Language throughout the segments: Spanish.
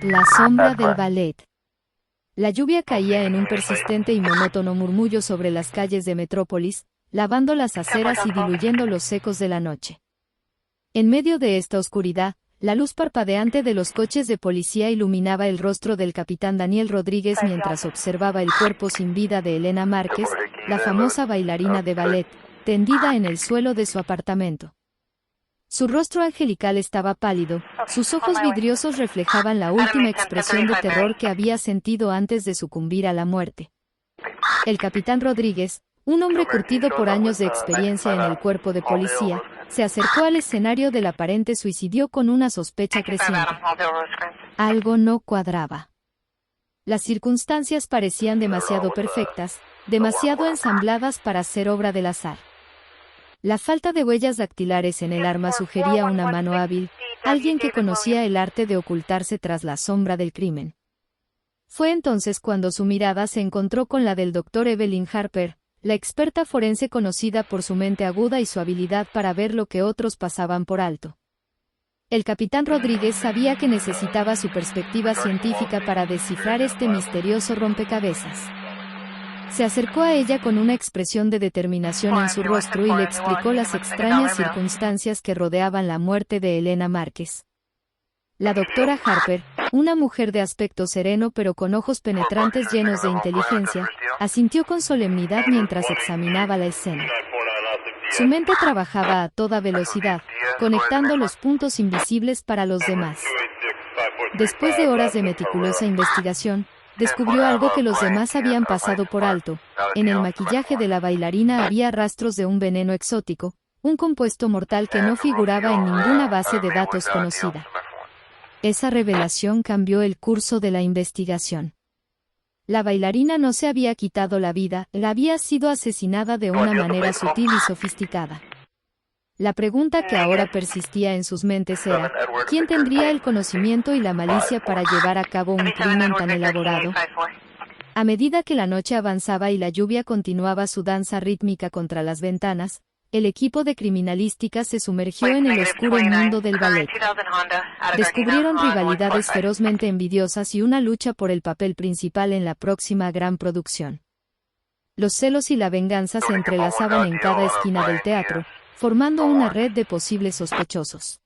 La sombra del ballet. La lluvia caía en un persistente y monótono murmullo sobre las calles de Metrópolis, lavando las aceras y diluyendo los ecos de la noche. En medio de esta oscuridad, la luz parpadeante de los coches de policía iluminaba el rostro del capitán Daniel Rodríguez mientras observaba el cuerpo sin vida de Elena Márquez, la famosa bailarina de ballet, tendida en el suelo de su apartamento. Su rostro angelical estaba pálido, sus ojos vidriosos reflejaban la última expresión de terror que había sentido antes de sucumbir a la muerte. El capitán Rodríguez, un hombre curtido por años de experiencia en el cuerpo de policía, se acercó al escenario del aparente suicidio con una sospecha creciente. Algo no cuadraba. Las circunstancias parecían demasiado perfectas, demasiado ensambladas para ser obra del azar. La falta de huellas dactilares en el arma sugería una mano hábil, alguien que conocía el arte de ocultarse tras la sombra del crimen. Fue entonces cuando su mirada se encontró con la del Dr. Evelyn Harper, la experta forense conocida por su mente aguda y su habilidad para ver lo que otros pasaban por alto. El capitán Rodríguez sabía que necesitaba su perspectiva científica para descifrar este misterioso rompecabezas. Se acercó a ella con una expresión de determinación en su rostro y le explicó las extrañas circunstancias que rodeaban la muerte de Elena Márquez. La doctora Harper, una mujer de aspecto sereno pero con ojos penetrantes llenos de inteligencia, asintió con solemnidad mientras examinaba la escena. Su mente trabajaba a toda velocidad, conectando los puntos invisibles para los demás. Después de horas de meticulosa investigación, descubrió algo que los demás habían pasado por alto. En el maquillaje de la bailarina había rastros de un veneno exótico, un compuesto mortal que no figuraba en ninguna base de datos conocida. Esa revelación cambió el curso de la investigación. La bailarina no se había quitado la vida, había sido asesinada de una manera sutil y sofisticada. La pregunta que ahora persistía en sus mentes era, ¿quién tendría el conocimiento y la malicia para llevar a cabo un crimen tan elaborado? A medida que la noche avanzaba y la lluvia continuaba su danza rítmica contra las ventanas, el equipo de criminalística se sumergió en el oscuro mundo del ballet. Descubrieron rivalidades ferozmente envidiosas y una lucha por el papel principal en la próxima gran producción. Los celos y la venganza se entrelazaban en cada esquina del teatro, formando una red de posibles sospechosos.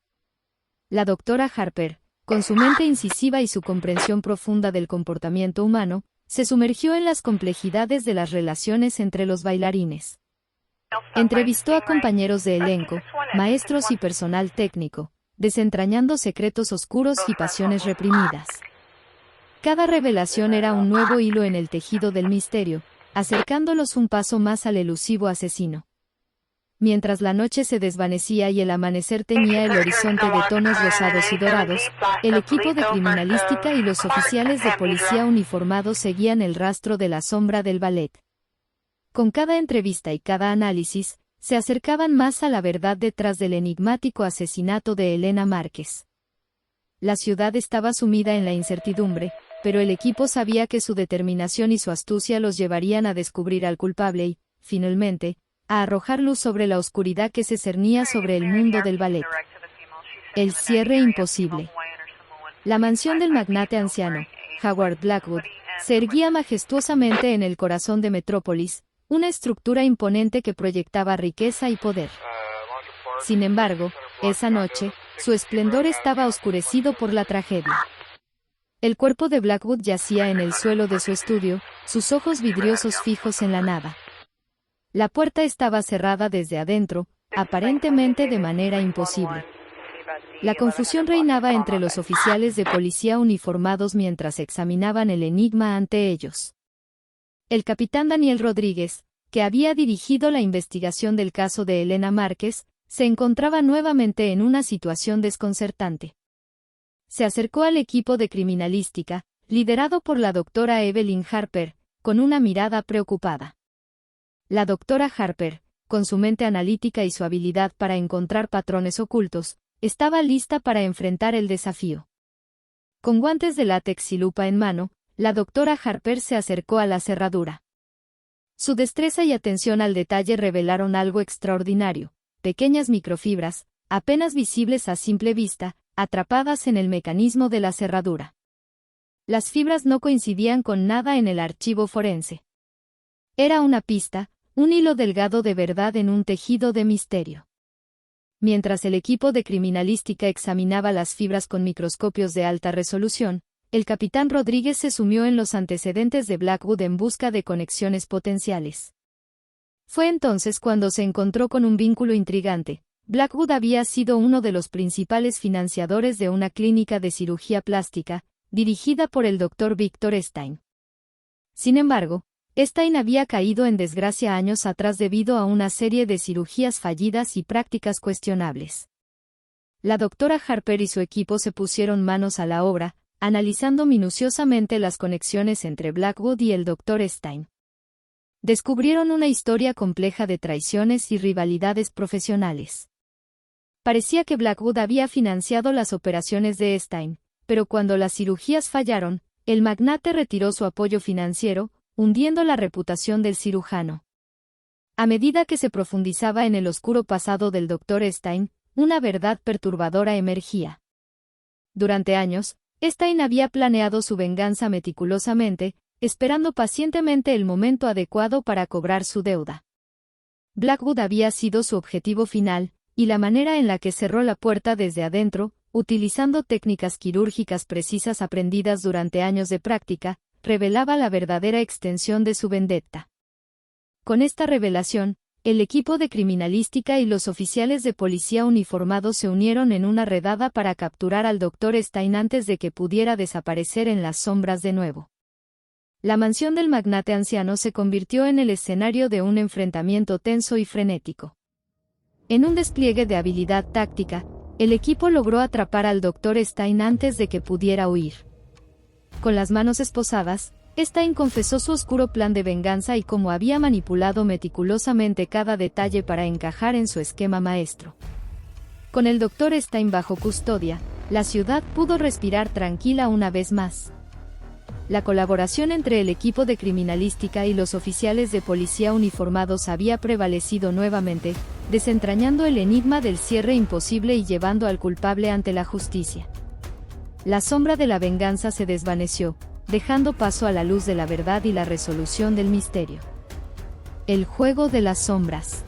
La doctora Harper, con su mente incisiva y su comprensión profunda del comportamiento humano, se sumergió en las complejidades de las relaciones entre los bailarines. Entrevistó a compañeros de elenco, maestros y personal técnico, desentrañando secretos oscuros y pasiones reprimidas. Cada revelación era un nuevo hilo en el tejido del misterio, acercándolos un paso más al elusivo asesino. Mientras la noche se desvanecía y el amanecer teñía el horizonte de tonos rosados y dorados, el equipo de criminalística y los oficiales de policía uniformados seguían el rastro de la sombra del ballet. Con cada entrevista y cada análisis, se acercaban más a la verdad detrás del enigmático asesinato de Elena Márquez. La ciudad estaba sumida en la incertidumbre, pero el equipo sabía que su determinación y su astucia los llevarían a descubrir al culpable y, finalmente, a arrojar luz sobre la oscuridad que se cernía sobre el mundo del ballet. El cierre imposible. La mansión del magnate anciano, Howard Blackwood, se erguía majestuosamente en el corazón de Metrópolis, una estructura imponente que proyectaba riqueza y poder. Sin embargo, esa noche, su esplendor estaba oscurecido por la tragedia. El cuerpo de Blackwood yacía en el suelo de su estudio, sus ojos vidriosos fijos en la nada. La puerta estaba cerrada desde adentro, aparentemente de manera imposible. La confusión reinaba entre los oficiales de policía uniformados mientras examinaban el enigma ante ellos. El capitán Daniel Rodríguez, que había dirigido la investigación del caso de Elena Márquez, se encontraba nuevamente en una situación desconcertante. Se acercó al equipo de criminalística, liderado por la doctora Evelyn Harper, con una mirada preocupada. La doctora Harper, con su mente analítica y su habilidad para encontrar patrones ocultos, estaba lista para enfrentar el desafío. Con guantes de látex y lupa en mano, la doctora Harper se acercó a la cerradura. Su destreza y atención al detalle revelaron algo extraordinario, pequeñas microfibras, apenas visibles a simple vista, atrapadas en el mecanismo de la cerradura. Las fibras no coincidían con nada en el archivo forense. Era una pista, un hilo delgado de verdad en un tejido de misterio. Mientras el equipo de criminalística examinaba las fibras con microscopios de alta resolución, el capitán Rodríguez se sumió en los antecedentes de Blackwood en busca de conexiones potenciales. Fue entonces cuando se encontró con un vínculo intrigante. Blackwood había sido uno de los principales financiadores de una clínica de cirugía plástica, dirigida por el Dr. Victor Stein. Sin embargo, Stein había caído en desgracia años atrás debido a una serie de cirugías fallidas y prácticas cuestionables. La doctora Harper y su equipo se pusieron manos a la obra, analizando minuciosamente las conexiones entre Blackwood y el Dr. Stein. Descubrieron una historia compleja de traiciones y rivalidades profesionales. Parecía que Blackwood había financiado las operaciones de Stein, pero cuando las cirugías fallaron, el magnate retiró su apoyo financiero, hundiendo la reputación del cirujano. A medida que se profundizaba en el oscuro pasado del Dr. Stein, una verdad perturbadora emergía. Durante años, Stein había planeado su venganza meticulosamente, esperando pacientemente el momento adecuado para cobrar su deuda. Blackwood había sido su objetivo final, y la manera en la que cerró la puerta desde adentro, utilizando técnicas quirúrgicas precisas aprendidas durante años de práctica, revelaba la verdadera extensión de su vendetta. Con esta revelación, el equipo de criminalística y los oficiales de policía uniformados se unieron en una redada para capturar al Dr. Stein antes de que pudiera desaparecer en las sombras de nuevo. La mansión del magnate anciano se convirtió en el escenario de un enfrentamiento tenso y frenético. En un despliegue de habilidad táctica, el equipo logró atrapar al Dr. Stein antes de que pudiera huir. Con las manos esposadas, Stein confesó su oscuro plan de venganza y cómo había manipulado meticulosamente cada detalle para encajar en su esquema maestro. Con el Dr. Stein bajo custodia, la ciudad pudo respirar tranquila una vez más. La colaboración entre el equipo de criminalística y los oficiales de policía uniformados había prevalecido nuevamente, desentrañando el enigma del cierre imposible y llevando al culpable ante la justicia. La sombra de la venganza se desvaneció, dejando paso a la luz de la verdad y la resolución del misterio. El juego de las sombras.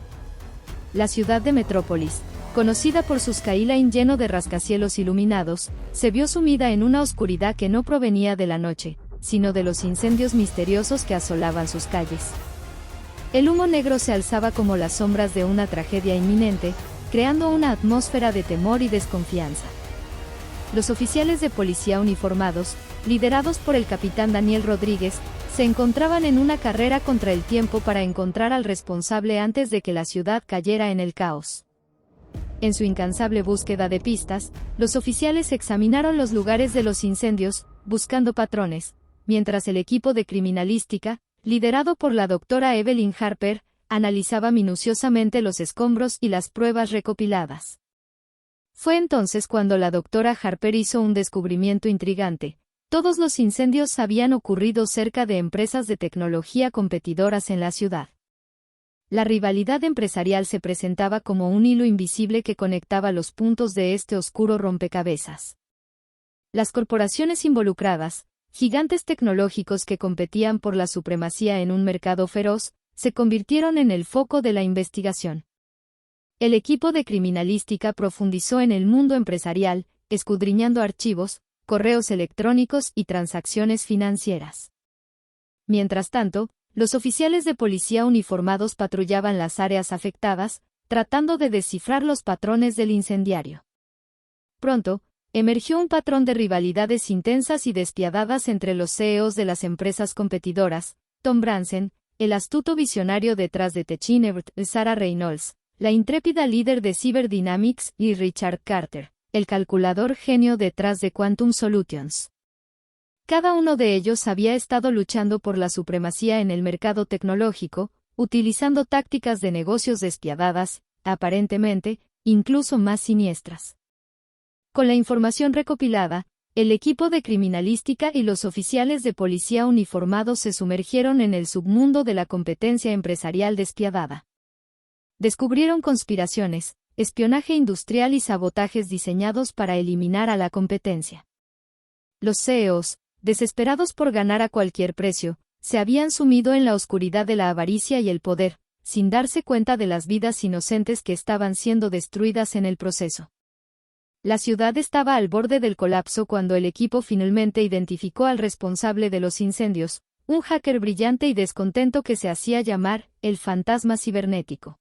La ciudad de Metrópolis, conocida por su skyline lleno de rascacielos iluminados, se vio sumida en una oscuridad que no provenía de la noche, sino de los incendios misteriosos que asolaban sus calles. El humo negro se alzaba como las sombras de una tragedia inminente, creando una atmósfera de temor y desconfianza. Los oficiales de policía uniformados, liderados por el capitán Daniel Rodríguez, se encontraban en una carrera contra el tiempo para encontrar al responsable antes de que la ciudad cayera en el caos. En su incansable búsqueda de pistas, los oficiales examinaron los lugares de los incendios, buscando patrones, mientras el equipo de criminalística, liderado por la doctora Evelyn Harper, analizaba minuciosamente los escombros y las pruebas recopiladas. Fue entonces cuando la doctora Harper hizo un descubrimiento intrigante. Todos los incendios habían ocurrido cerca de empresas de tecnología competidoras en la ciudad. La rivalidad empresarial se presentaba como un hilo invisible que conectaba los puntos de este oscuro rompecabezas. Las corporaciones involucradas, gigantes tecnológicos que competían por la supremacía en un mercado feroz, se convirtieron en el foco de la investigación. El equipo de criminalística profundizó en el mundo empresarial, escudriñando archivos, correos electrónicos y transacciones financieras. Mientras tanto, los oficiales de policía uniformados patrullaban las áreas afectadas, tratando de descifrar los patrones del incendiario. Pronto, emergió un patrón de rivalidades intensas y despiadadas entre los CEOs de las empresas competidoras, Tom Branson, el astuto visionario detrás de Techinevert, Sarah Reynolds, la intrépida líder de Cyber Dynamics, y Richard Carter, el calculador genio detrás de Quantum Solutions. Cada uno de ellos había estado luchando por la supremacía en el mercado tecnológico, utilizando tácticas de negocios despiadadas, aparentemente, incluso más siniestras. Con la información recopilada, el equipo de criminalística y los oficiales de policía uniformados se sumergieron en el submundo de la competencia empresarial despiadada. Descubrieron conspiraciones, espionaje industrial y sabotajes diseñados para eliminar a la competencia. Los CEOs, desesperados por ganar a cualquier precio, se habían sumido en la oscuridad de la avaricia y el poder, sin darse cuenta de las vidas inocentes que estaban siendo destruidas en el proceso. La ciudad estaba al borde del colapso cuando el equipo finalmente identificó al responsable de los incendios, un hacker brillante y descontento que se hacía llamar el fantasma cibernético.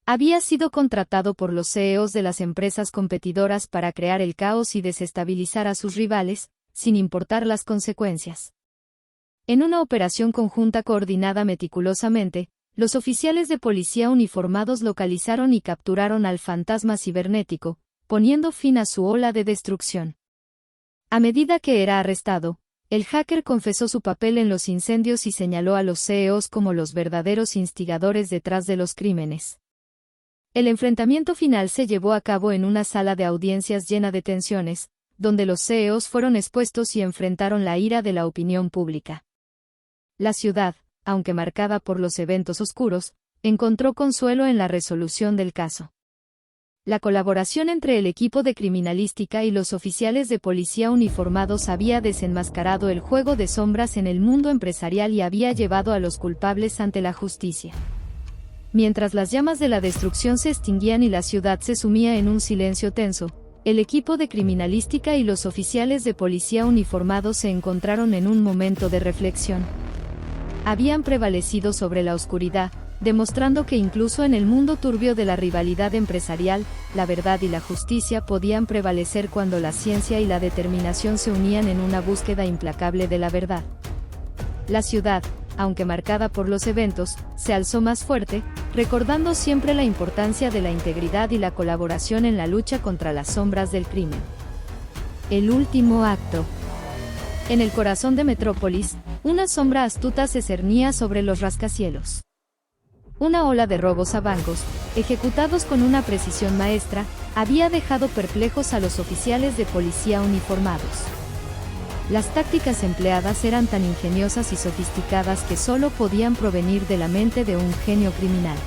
Había sido contratado por los CEOs de las empresas competidoras para crear el caos y desestabilizar a sus rivales, sin importar las consecuencias. En una operación conjunta coordinada meticulosamente, los oficiales de policía uniformados localizaron y capturaron al fantasma cibernético, poniendo fin a su ola de destrucción. A medida que era arrestado, el hacker confesó su papel en los incendios y señaló a los CEOs como los verdaderos instigadores detrás de los crímenes. El enfrentamiento final se llevó a cabo en una sala de audiencias llena de tensiones, donde los CEOs fueron expuestos y enfrentaron la ira de la opinión pública. La ciudad, aunque marcada por los eventos oscuros, encontró consuelo en la resolución del caso. La colaboración entre el equipo de criminalística y los oficiales de policía uniformados había desenmascarado el juego de sombras en el mundo empresarial y había llevado a los culpables ante la justicia. Mientras las llamas de la destrucción se extinguían y la ciudad se sumía en un silencio tenso, el equipo de criminalística y los oficiales de policía uniformados se encontraron en un momento de reflexión. Habían prevalecido sobre la oscuridad, demostrando que incluso en el mundo turbio de la rivalidad empresarial, la verdad y la justicia podían prevalecer cuando la ciencia y la determinación se unían en una búsqueda implacable de la verdad. La ciudad, aunque marcada por los eventos, se alzó más fuerte, recordando siempre la importancia de la integridad y la colaboración en la lucha contra las sombras del crimen. El último acto. En el corazón de Metrópolis, una sombra astuta se cernía sobre los rascacielos. Una ola de robos a bancos, ejecutados con una precisión maestra, había dejado perplejos a los oficiales de policía uniformados. Las tácticas empleadas eran tan ingeniosas y sofisticadas que solo podían provenir de la mente de un genio criminal.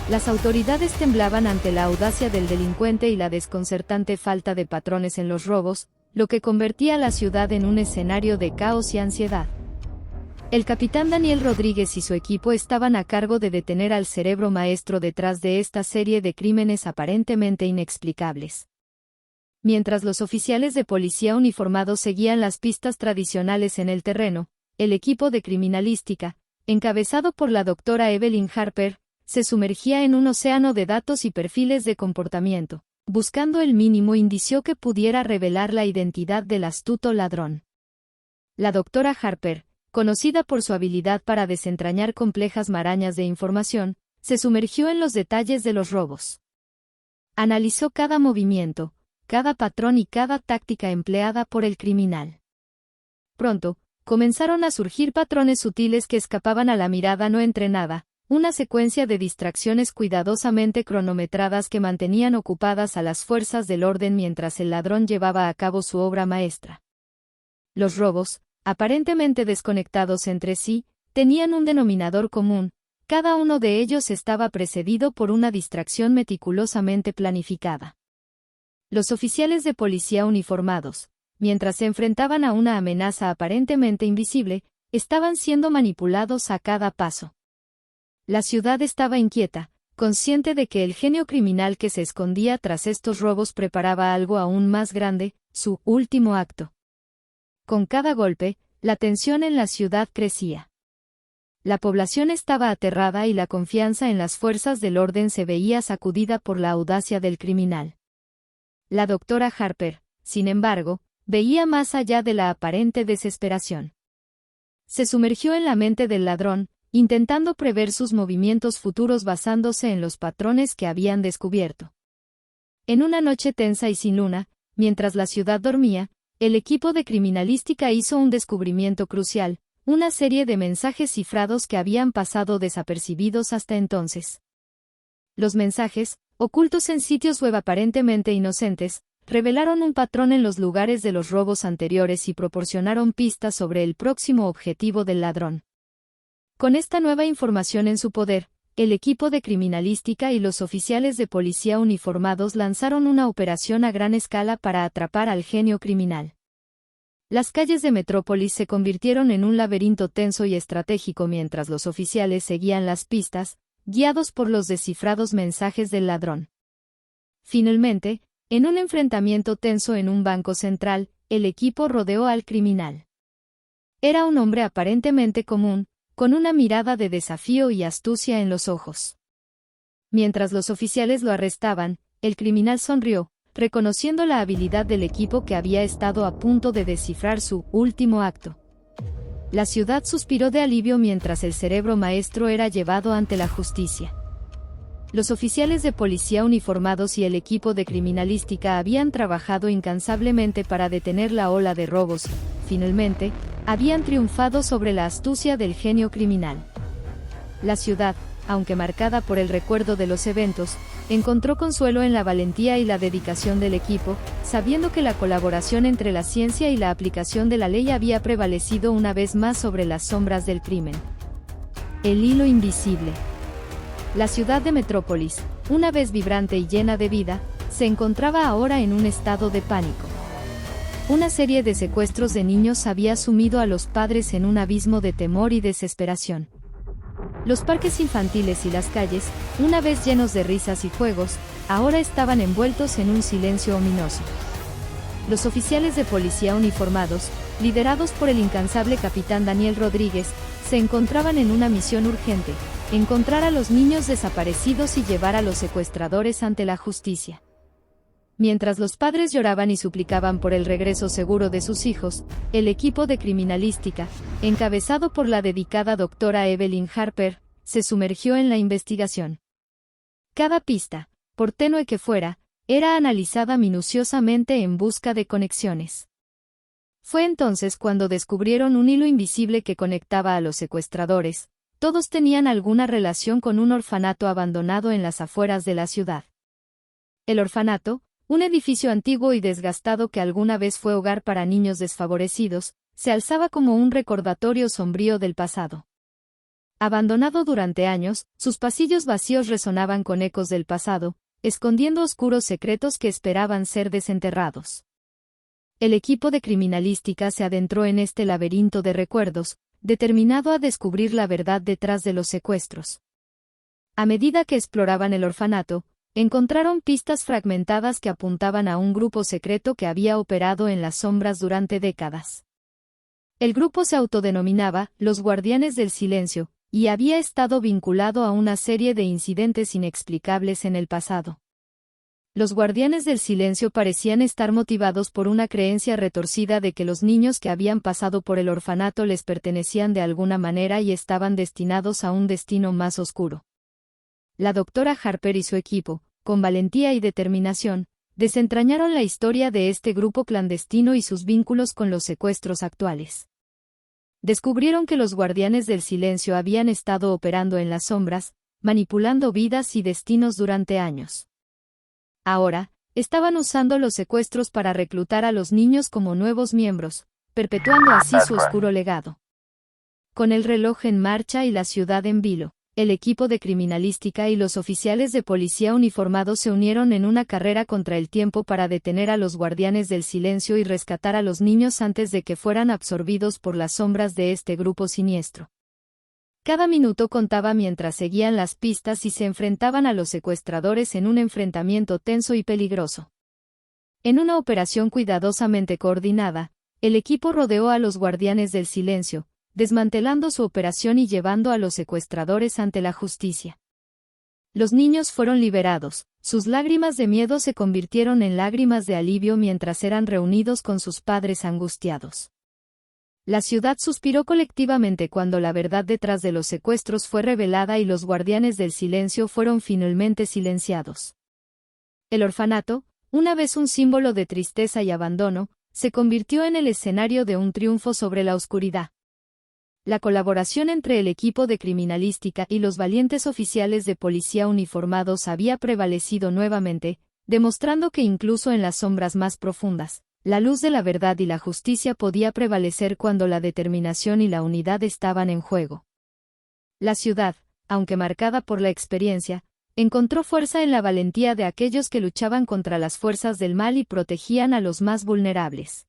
Las autoridades temblaban ante la audacia del delincuente y la desconcertante falta de patrones en los robos, lo que convertía a la ciudad en un escenario de caos y ansiedad. El capitán Daniel Rodríguez y su equipo estaban a cargo de detener al cerebro maestro detrás de esta serie de crímenes aparentemente inexplicables. Mientras los oficiales de policía uniformados seguían las pistas tradicionales en el terreno, el equipo de criminalística, encabezado por la doctora Evelyn Harper, se sumergía en un océano de datos y perfiles de comportamiento, buscando el mínimo indicio que pudiera revelar la identidad del astuto ladrón. La doctora Harper, conocida por su habilidad para desentrañar complejas marañas de información, se sumergió en los detalles de los robos. Analizó cada movimiento, cada patrón y cada táctica empleada por el criminal. Pronto, comenzaron a surgir patrones sutiles que escapaban a la mirada no entrenada, una secuencia de distracciones cuidadosamente cronometradas que mantenían ocupadas a las fuerzas del orden mientras el ladrón llevaba a cabo su obra maestra. Los robos, aparentemente desconectados entre sí, tenían un denominador común, cada uno de ellos estaba precedido por una distracción meticulosamente planificada. Los oficiales de policía uniformados, mientras se enfrentaban a una amenaza aparentemente invisible, estaban siendo manipulados a cada paso. La ciudad estaba inquieta, consciente de que el genio criminal que se escondía tras estos robos preparaba algo aún más grande, su último acto. Con cada golpe, la tensión en la ciudad crecía. La población estaba aterrada y la confianza en las fuerzas del orden se veía sacudida por la audacia del criminal. La doctora Harper, sin embargo, veía más allá de la aparente desesperación. Se sumergió en la mente del ladrón, intentando prever sus movimientos futuros basándose en los patrones que habían descubierto. En una noche tensa y sin luna, mientras la ciudad dormía, el equipo de criminalística hizo un descubrimiento crucial, una serie de mensajes cifrados que habían pasado desapercibidos hasta entonces. Los mensajes, ocultos en sitios web aparentemente inocentes, revelaron un patrón en los lugares de los robos anteriores y proporcionaron pistas sobre el próximo objetivo del ladrón. Con esta nueva información en su poder, el equipo de criminalística y los oficiales de policía uniformados lanzaron una operación a gran escala para atrapar al genio criminal. Las calles de Metrópolis se convirtieron en un laberinto tenso y estratégico mientras los oficiales seguían las pistas, guiados por los descifrados mensajes del ladrón. Finalmente, en un enfrentamiento tenso en un banco central, el equipo rodeó al criminal. Era un hombre aparentemente común, con una mirada de desafío y astucia en los ojos. Mientras los oficiales lo arrestaban, el criminal sonrió, reconociendo la habilidad del equipo que había estado a punto de descifrar su último acto. La ciudad suspiró de alivio mientras el cerebro maestro era llevado ante la justicia. Los oficiales de policía uniformados y el equipo de criminalística habían trabajado incansablemente para detener la ola de robos. Finalmente, habían triunfado sobre la astucia del genio criminal. La ciudad, aunque marcada por el recuerdo de los eventos, encontró consuelo en la valentía y la dedicación del equipo, sabiendo que la colaboración entre la ciencia y la aplicación de la ley había prevalecido una vez más sobre las sombras del crimen. El hilo invisible. La ciudad de Metrópolis, una vez vibrante y llena de vida, se encontraba ahora en un estado de pánico. Una serie de secuestros de niños había sumido a los padres en un abismo de temor y desesperación. Los parques infantiles y las calles, una vez llenos de risas y juegos, ahora estaban envueltos en un silencio ominoso. Los oficiales de policía uniformados, liderados por el incansable capitán Daniel Rodríguez, se encontraban en una misión urgente: encontrar a los niños desaparecidos y llevar a los secuestradores ante la justicia. Mientras los padres lloraban y suplicaban por el regreso seguro de sus hijos, el equipo de criminalística, encabezado por la dedicada doctora Evelyn Harper, se sumergió en la investigación. Cada pista, por tenue que fuera, era analizada minuciosamente en busca de conexiones. Fue entonces cuando descubrieron un hilo invisible que conectaba a los secuestradores. Todos tenían alguna relación con un orfanato abandonado en las afueras de la ciudad. El orfanato, un edificio antiguo y desgastado que alguna vez fue hogar para niños desfavorecidos, se alzaba como un recordatorio sombrío del pasado. Abandonado durante años, sus pasillos vacíos resonaban con ecos del pasado, escondiendo oscuros secretos que esperaban ser desenterrados. El equipo de criminalística se adentró en este laberinto de recuerdos, determinado a descubrir la verdad detrás de los secuestros. A medida que exploraban el orfanato, encontraron pistas fragmentadas que apuntaban a un grupo secreto que había operado en las sombras durante décadas. El grupo se autodenominaba los Guardianes del Silencio, y había estado vinculado a una serie de incidentes inexplicables en el pasado. Los Guardianes del Silencio parecían estar motivados por una creencia retorcida de que los niños que habían pasado por el orfanato les pertenecían de alguna manera y estaban destinados a un destino más oscuro. La doctora Harper y su equipo, con valentía y determinación, desentrañaron la historia de este grupo clandestino y sus vínculos con los secuestros actuales. Descubrieron que los Guardianes del Silencio habían estado operando en las sombras, manipulando vidas y destinos durante años. Ahora, estaban usando los secuestros para reclutar a los niños como nuevos miembros, perpetuando así su oscuro legado. Con el reloj en marcha y la ciudad en vilo, el equipo de criminalística y los oficiales de policía uniformados se unieron en una carrera contra el tiempo para detener a los Guardianes del Silencio y rescatar a los niños antes de que fueran absorbidos por las sombras de este grupo siniestro. Cada minuto contaba mientras seguían las pistas y se enfrentaban a los secuestradores en un enfrentamiento tenso y peligroso. En una operación cuidadosamente coordinada, el equipo rodeó a los Guardianes del Silencio, desmantelando su operación y llevando a los secuestradores ante la justicia. Los niños fueron liberados, sus lágrimas de miedo se convirtieron en lágrimas de alivio mientras eran reunidos con sus padres angustiados. La ciudad suspiró colectivamente cuando la verdad detrás de los secuestros fue revelada y los Guardianes del Silencio fueron finalmente silenciados. El orfanato, una vez un símbolo de tristeza y abandono, se convirtió en el escenario de un triunfo sobre la oscuridad. La colaboración entre el equipo de criminalística y los valientes oficiales de policía uniformados había prevalecido nuevamente, demostrando que incluso en las sombras más profundas, la luz de la verdad y la justicia podía prevalecer cuando la determinación y la unidad estaban en juego. La ciudad, aunque marcada por la experiencia, encontró fuerza en la valentía de aquellos que luchaban contra las fuerzas del mal y protegían a los más vulnerables.